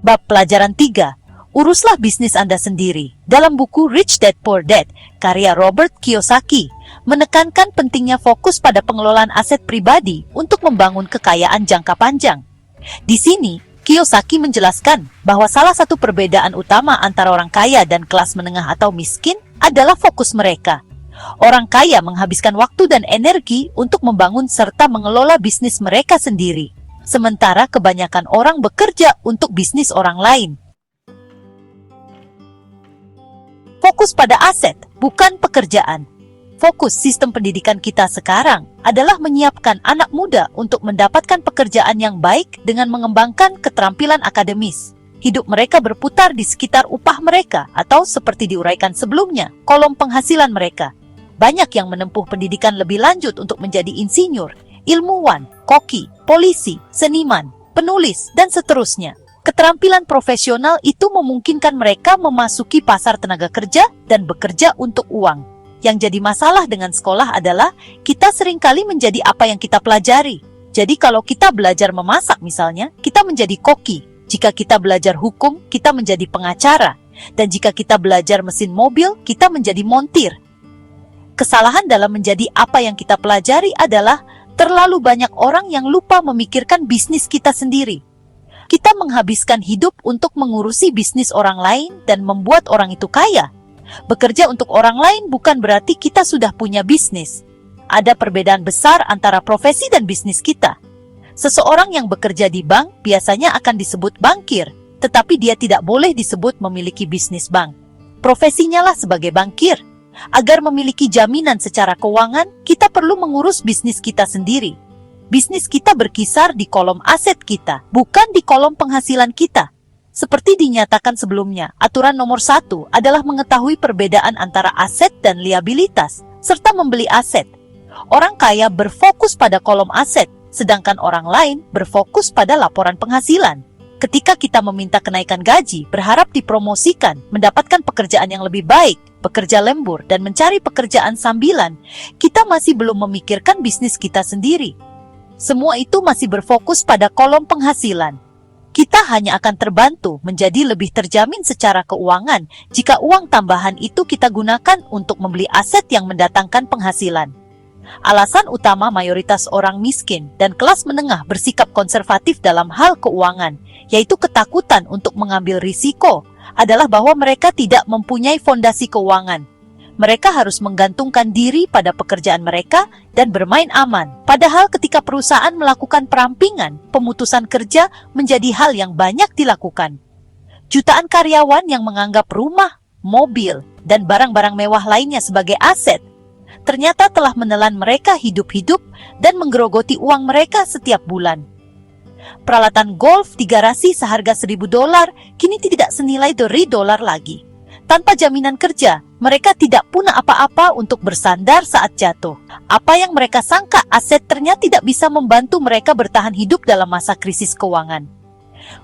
Bab pelajaran 3. Uruslah bisnis Anda sendiri. Dalam buku Rich Dad Poor Dad, karya Robert Kiyosaki, menekankan pentingnya fokus pada pengelolaan aset pribadi untuk membangun kekayaan jangka panjang. Di sini, Kiyosaki menjelaskan bahwa salah satu perbedaan utama antara orang kaya dan kelas menengah atau miskin adalah fokus mereka. Orang kaya menghabiskan waktu dan energi untuk membangun serta mengelola bisnis mereka sendiri, sementara kebanyakan orang bekerja untuk bisnis orang lain. Fokus pada aset, bukan pekerjaan. Fokus sistem pendidikan kita sekarang adalah menyiapkan anak muda untuk mendapatkan pekerjaan yang baik dengan mengembangkan keterampilan akademis. Hidup mereka berputar di sekitar upah mereka atau seperti diuraikan sebelumnya, kolom penghasilan mereka. Banyak yang menempuh pendidikan lebih lanjut untuk menjadi insinyur, ilmuwan, koki, polisi, seniman, penulis, dan seterusnya. Keterampilan profesional itu memungkinkan mereka memasuki pasar tenaga kerja dan bekerja untuk uang. Yang jadi masalah dengan sekolah adalah kita seringkali menjadi apa yang kita pelajari. Jadi kalau kita belajar memasak misalnya, kita menjadi koki. Jika kita belajar hukum, kita menjadi pengacara. Dan jika kita belajar mesin mobil, kita menjadi montir. Kesalahan dalam menjadi apa yang kita pelajari adalah terlalu banyak orang yang lupa memikirkan bisnis kita sendiri. Kita menghabiskan hidup untuk mengurusi bisnis orang lain dan membuat orang itu kaya. Bekerja untuk orang lain bukan berarti kita sudah punya bisnis. Ada perbedaan besar antara profesi dan bisnis kita. Seseorang yang bekerja di bank biasanya akan disebut bankir, tetapi dia tidak boleh disebut memiliki bisnis bank. Profesinya lah sebagai bankir. Agar memiliki jaminan secara keuangan, kita perlu mengurus bisnis kita sendiri. Bisnis kita berkisar di kolom aset kita, bukan di kolom penghasilan kita. Seperti dinyatakan sebelumnya, aturan nomor 1 adalah mengetahui perbedaan antara aset dan liabilitas, serta membeli aset. Orang kaya berfokus pada kolom aset, sedangkan orang lain berfokus pada laporan penghasilan. Ketika kita meminta kenaikan gaji, berharap dipromosikan, mendapatkan pekerjaan yang lebih baik, bekerja lembur, dan mencari pekerjaan sambilan, kita masih belum memikirkan bisnis kita sendiri. Semua itu masih berfokus pada kolom penghasilan. Kita hanya akan terbantu menjadi lebih terjamin secara keuangan jika uang tambahan itu kita gunakan untuk membeli aset yang mendatangkan penghasilan. Alasan utama mayoritas orang miskin dan kelas menengah bersikap konservatif dalam hal keuangan, yaitu ketakutan untuk mengambil risiko, adalah bahwa mereka tidak mempunyai fondasi keuangan. Mereka harus menggantungkan diri pada pekerjaan mereka dan bermain aman. Padahal ketika perusahaan melakukan perampingan, pemutusan kerja menjadi hal yang banyak dilakukan. Jutaan karyawan yang menganggap rumah, mobil, dan barang-barang mewah lainnya sebagai aset, ternyata telah menelan mereka hidup-hidup dan menggerogoti uang mereka setiap bulan. Peralatan golf di garasi seharga $1.000 kini tidak senilai $2 lagi. Tanpa jaminan kerja, mereka tidak punya apa-apa untuk bersandar saat jatuh. Apa yang mereka sangka aset ternyata tidak bisa membantu mereka bertahan hidup dalam masa krisis keuangan.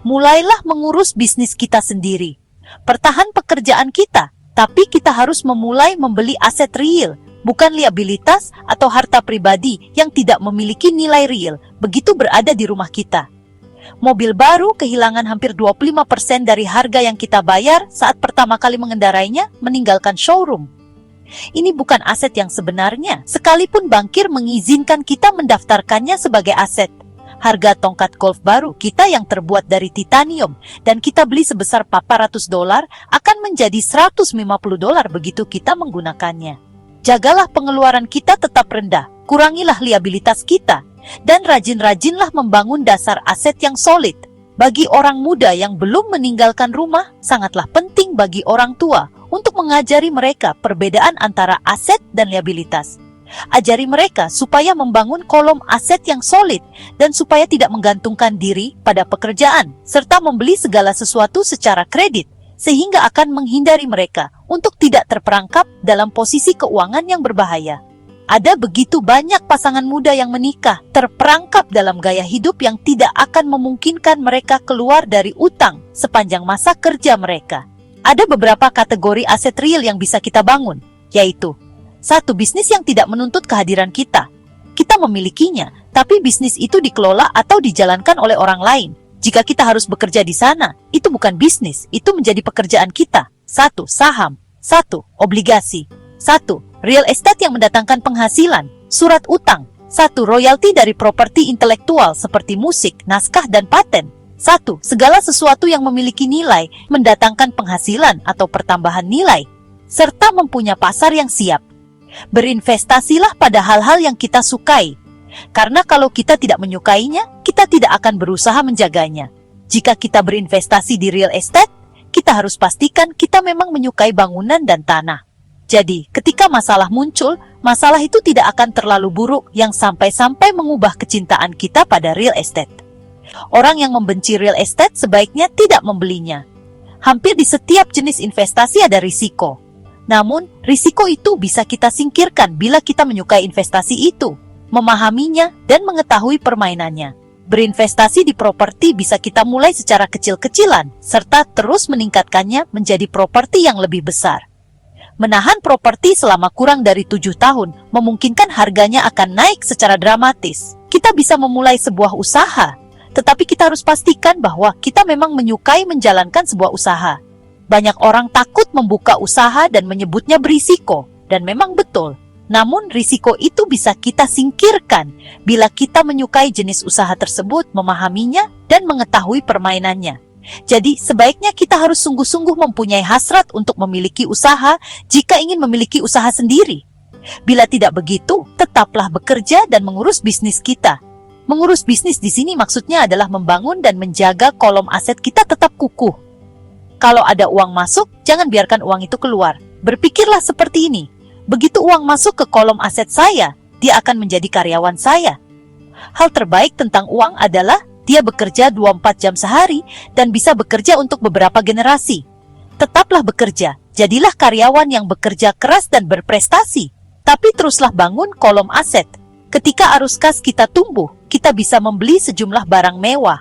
Mulailah mengurus bisnis kita sendiri. Pertahan pekerjaan kita, tapi kita harus memulai membeli aset real, bukan liabilitas atau harta pribadi yang tidak memiliki nilai real, begitu berada di rumah kita. Mobil baru kehilangan hampir 25% dari harga yang kita bayar saat pertama kali mengendarainya meninggalkan showroom. Ini bukan aset yang sebenarnya, sekalipun bankir mengizinkan kita mendaftarkannya sebagai aset. Harga tongkat golf baru kita yang terbuat dari titanium dan kita beli sebesar $400 akan menjadi $150 begitu kita menggunakannya. Jagalah pengeluaran kita tetap rendah, kurangilah liabilitas kita, dan rajin-rajinlah membangun dasar aset yang solid. Bagi orang muda yang belum meninggalkan rumah, sangatlah penting bagi orang tua untuk mengajari mereka perbedaan antara aset dan liabilitas. Ajari mereka supaya membangun kolom aset yang solid dan supaya tidak menggantungkan diri pada pekerjaan, serta membeli segala sesuatu secara kredit, sehingga akan menghindari mereka untuk tidak terperangkap dalam posisi keuangan yang berbahaya. Ada begitu banyak pasangan muda yang menikah, terperangkap dalam gaya hidup yang tidak akan memungkinkan mereka keluar dari utang sepanjang masa kerja mereka. Ada beberapa kategori aset real yang bisa kita bangun, yaitu 1. Bisnis yang tidak menuntut kehadiran kita. Kita memilikinya, tapi bisnis itu dikelola atau dijalankan oleh orang lain. Jika kita harus bekerja di sana, itu bukan bisnis, itu menjadi pekerjaan kita. 1. Saham. 1. Obligasi. 1. Real estate yang mendatangkan penghasilan. Surat utang. 1. Royalti dari properti intelektual seperti musik, naskah, dan paten. 1. Segala sesuatu yang memiliki nilai, mendatangkan penghasilan atau pertambahan nilai, serta mempunyai pasar yang siap. Berinvestasilah pada hal-hal yang kita sukai. Karena kalau kita tidak menyukainya, kita tidak akan berusaha menjaganya. Jika kita berinvestasi di real estate, kita harus pastikan kita memang menyukai bangunan dan tanah. Jadi, ketika masalah muncul, masalah itu tidak akan terlalu buruk yang sampai-sampai mengubah kecintaan kita pada real estate. Orang yang membenci real estate sebaiknya tidak membelinya. Hampir di setiap jenis investasi ada risiko. Namun, risiko itu bisa kita singkirkan bila kita menyukai investasi itu, memahaminya, dan mengetahui permainannya. Berinvestasi di properti bisa kita mulai secara kecil-kecilan, serta terus meningkatkannya menjadi properti yang lebih besar. Menahan properti selama kurang dari 7 tahun memungkinkan harganya akan naik secara dramatis. Kita bisa memulai sebuah usaha, tetapi kita harus pastikan bahwa kita memang menyukai menjalankan sebuah usaha. Banyak orang takut membuka usaha dan menyebutnya berisiko, dan memang betul. Namun risiko itu bisa kita singkirkan bila kita menyukai jenis usaha tersebut, memahaminya, dan mengetahui permainannya. Jadi sebaiknya kita harus sungguh-sungguh mempunyai hasrat untuk memiliki usaha jika ingin memiliki usaha sendiri. Bila tidak begitu, tetaplah bekerja dan mengurus bisnis kita. Mengurus bisnis di sini maksudnya adalah membangun dan menjaga kolom aset kita tetap kukuh. Kalau ada uang masuk, jangan biarkan uang itu keluar. Berpikirlah seperti ini. Begitu uang masuk ke kolom aset saya, dia akan menjadi karyawan saya. Hal terbaik tentang uang adalah dia bekerja 24 jam sehari dan bisa bekerja untuk beberapa generasi. Tetaplah bekerja, jadilah karyawan yang bekerja keras dan berprestasi. Tapi teruslah bangun kolom aset. Ketika arus kas kita tumbuh, kita bisa membeli sejumlah barang mewah.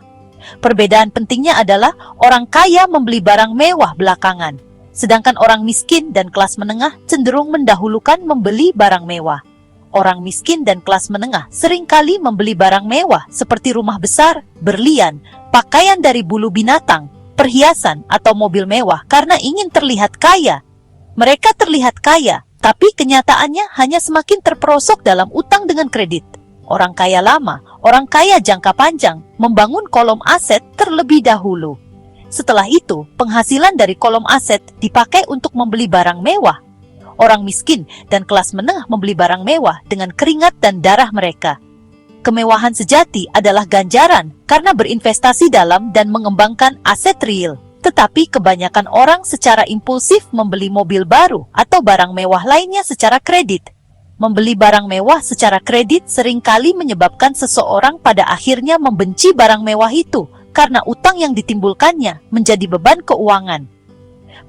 Perbedaan pentingnya adalah orang kaya membeli barang mewah belakangan. Sedangkan orang miskin dan kelas menengah cenderung mendahulukan membeli barang mewah. Orang miskin dan kelas menengah seringkali membeli barang mewah seperti rumah besar, berlian, pakaian dari bulu binatang, perhiasan, atau mobil mewah karena ingin terlihat kaya. Mereka terlihat kaya, tapi kenyataannya hanya semakin terperosok dalam utang dengan kredit. Orang kaya lama, orang kaya jangka panjang, membangun kolom aset terlebih dahulu. Setelah itu, penghasilan dari kolom aset dipakai untuk membeli barang mewah. Orang miskin dan kelas menengah membeli barang mewah dengan keringat dan darah mereka. Kemewahan sejati adalah ganjaran karena berinvestasi dalam dan mengembangkan aset real. Tetapi kebanyakan orang secara impulsif membeli mobil baru atau barang mewah lainnya secara kredit. Membeli barang mewah secara kredit seringkali menyebabkan seseorang pada akhirnya membenci barang mewah itu karena utang yang ditimbulkannya menjadi beban keuangan.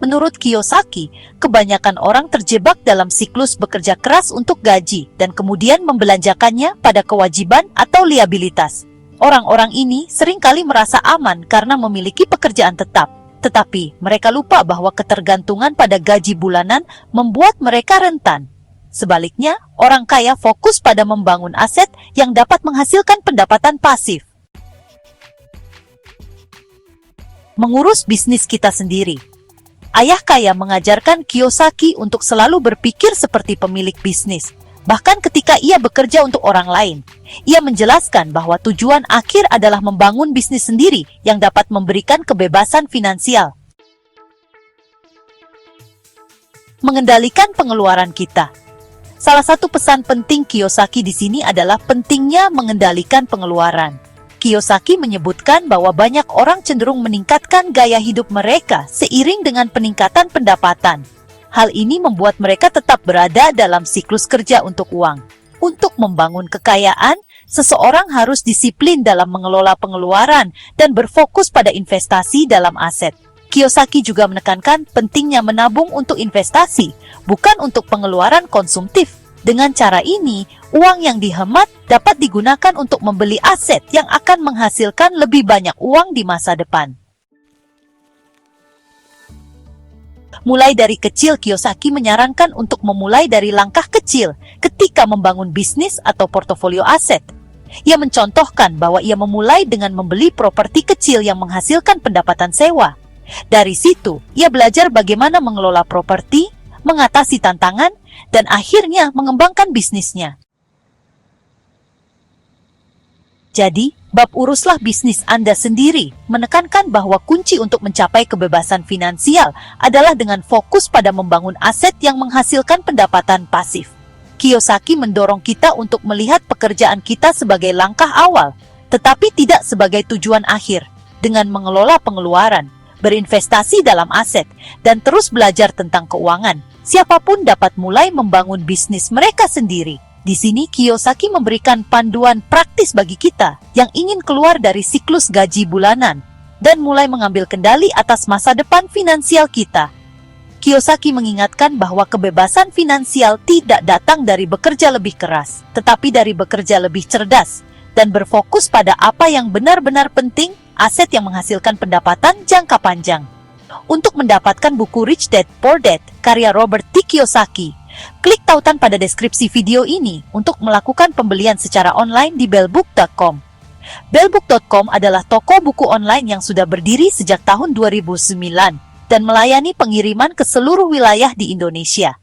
Menurut Kiyosaki, kebanyakan orang terjebak dalam siklus bekerja keras untuk gaji dan kemudian membelanjakannya pada kewajiban atau liabilitas. Orang-orang ini seringkali merasa aman karena memiliki pekerjaan tetap, tetapi mereka lupa bahwa ketergantungan pada gaji bulanan membuat mereka rentan. Sebaliknya, orang kaya fokus pada membangun aset yang dapat menghasilkan pendapatan pasif. Mengurus bisnis kita sendiri. Ayah kaya mengajarkan Kiyosaki untuk selalu berpikir seperti pemilik bisnis, bahkan ketika ia bekerja untuk orang lain. Ia menjelaskan bahwa tujuan akhir adalah membangun bisnis sendiri yang dapat memberikan kebebasan finansial. Mengendalikan pengeluaran kita. Salah satu pesan penting Kiyosaki di sini adalah pentingnya mengendalikan pengeluaran. Kiyosaki menyebutkan bahwa banyak orang cenderung meningkatkan gaya hidup mereka seiring dengan peningkatan pendapatan. Hal ini membuat mereka tetap berada dalam siklus kerja untuk uang. Untuk membangun kekayaan, seseorang harus disiplin dalam mengelola pengeluaran dan berfokus pada investasi dalam aset. Kiyosaki juga menekankan pentingnya menabung untuk investasi, bukan untuk pengeluaran konsumtif. Dengan cara ini, uang yang dihemat dapat digunakan untuk membeli aset yang akan menghasilkan lebih banyak uang di masa depan. Mulai dari kecil, Kiyosaki menyarankan untuk memulai dari langkah kecil ketika membangun bisnis atau portofolio aset. Ia mencontohkan bahwa ia memulai dengan membeli properti kecil yang menghasilkan pendapatan sewa. Dari situ, ia belajar bagaimana mengelola properti, mengatasi tantangan, dan akhirnya mengembangkan bisnisnya. Jadi, bab uruslah bisnis Anda sendiri, menekankan bahwa kunci untuk mencapai kebebasan finansial adalah dengan fokus pada membangun aset yang menghasilkan pendapatan pasif. Kiyosaki mendorong kita untuk melihat pekerjaan kita sebagai langkah awal, tetapi tidak sebagai tujuan akhir. Dengan mengelola pengeluaran, berinvestasi dalam aset, dan terus belajar tentang keuangan, siapapun dapat mulai membangun bisnis mereka sendiri. Di sini Kiyosaki memberikan panduan praktis bagi kita yang ingin keluar dari siklus gaji bulanan dan mulai mengambil kendali atas masa depan finansial kita. Kiyosaki mengingatkan bahwa kebebasan finansial tidak datang dari bekerja lebih keras, tetapi dari bekerja lebih cerdas dan berfokus pada apa yang benar-benar penting, aset yang menghasilkan pendapatan jangka panjang. Untuk mendapatkan buku Rich Dad Poor Dad karya Robert T. Kiyosaki, klik tautan pada deskripsi video ini untuk melakukan pembelian secara online di bellbook.com. Bellbook.com adalah toko buku online yang sudah berdiri sejak tahun 2009 dan melayani pengiriman ke seluruh wilayah di Indonesia.